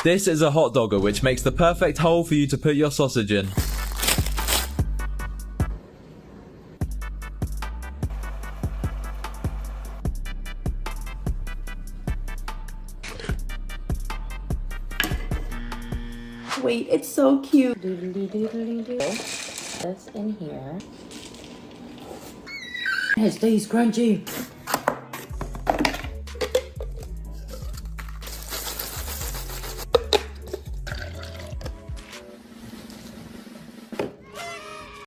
This is a hot dogger, which makes the perfect hole for you to put your sausage in. Wait, it's so cute. This in here. It stays crunchy.